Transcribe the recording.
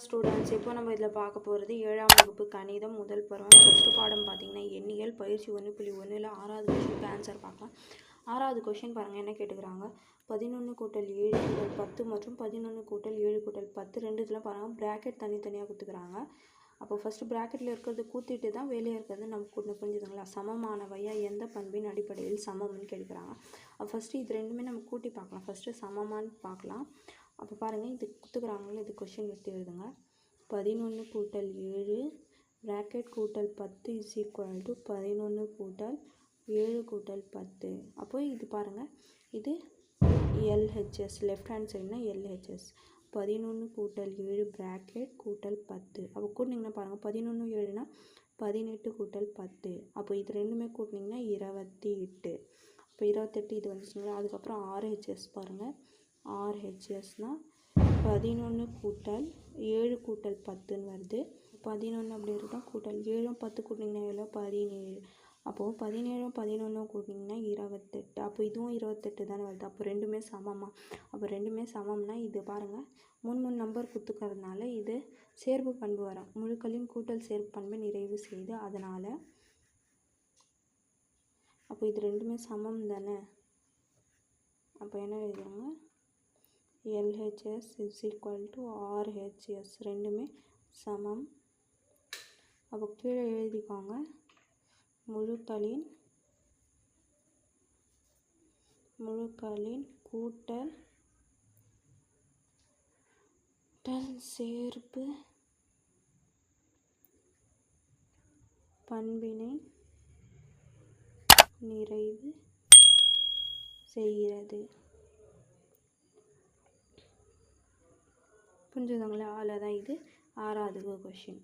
Students, இப்போ நம்ம இதில் பார்க்க போகிறது 7ஆம் வகுப்பு கணிதம் முதல் பருவம் ஃபஸ்ட்டு பாடம் பார்த்திங்கன்னா எண்ணியல் பயிற்சி 1.1ல் 6வது கொஷினுக்கு ஆன்சர் பார்க்கலாம். 6வது கொஷின் பாருங்கள், என்ன கேட்டுக்கிறாங்க. 11 கூட்டல் 7 கூட்டல் 10 மற்றும் 11 கூட்டல் 7 கூட்டல் 10 ரெண்டு இதில் பாருங்கள் ப்ராக்கெட் தனித்தனியாக கொடுத்துக்கிறாங்க. அப்போ ஃபஸ்ட்டு ப்ராக்கெட்டில் இருக்கிறது கூட்டிட்டு தான் வெளியே இருக்கிறது நமக்கு கூட்டு, புரிஞ்சுதுங்களா? சமமானவையா எந்த பண்பின் அடிப்படையில் சமம்னு கேட்குறாங்க. அப்போ ஃபஸ்ட்டு இது ரெண்டுமே நம்ம கூட்டி பார்க்கலாம். ஃபஸ்ட்டு சமமானு பார்க்கலாம். அப்போ பாருங்கள், இது கொடுத்துக்கிறாங்களே, இது கொஷின் எடுத்து எழுதுங்க. 11 கூட்டல் 7 ப்ராக்கெட் கூட்டல் 10 இஸ் ஈக்குவல் டு 11 கூட்டல் 7 கூட்டல் 10. அப்போ இது பாருங்கள், இது LHS, லெஃப்ட் ஹேண்ட் சைடுனா LHS. 11 கூட்டல் 7 ப்ராக்கெட் கூட்டல் 10. அப்போ கூட்டினீங்கன்னா பாருங்கள், 11 7னா 18 கூட்டல் 10. அப்போ இது ரெண்டுமே கூட்டினீங்கன்னா 28. இப்போ 28 இது வந்துச்சுங்களா. அதுக்கப்புறம் RHS பாருங்கள், RHSனால் 11 கூட்டல் 7 கூட்டல் 10ன்னு வருது. 11 அப்படி இருக்கட்டும், கூட்டல் 7 10 கூட்டிங்கன்னா எவ்வளோ? 17. அப்போது 17 11 கூட்டிங்கன்னா 28. அப்போ இதுவும் 28 தானே வருது. அப்போ ரெண்டுமே சமமா? அப்போ ரெண்டுமே சமம்னா இது பாருங்கள், 3 நம்பர் கொடுத்துக்கிறதுனால இது சேர்ப்பு பண்பு வரும். முழுக்களின் கூட்டல் சேர்ப்பு பண்பை நிறைவு செய்து, அதனால் அப்போ இது ரெண்டுமே சமம் தானே. அப்போ என்ன எழுதுறாங்க? LHS is equal to RHS, ரெண்டுமே சமம். அப்போ கீழே எழுதிக்கோங்க, முழுக்களின் கூட்டல் சேர்ப்பு பண்பினை நிறைவு செய்கிறது. புரிஞ்சுதுங்களா? அவ்வளோதான். இது 6வது கொஷின்.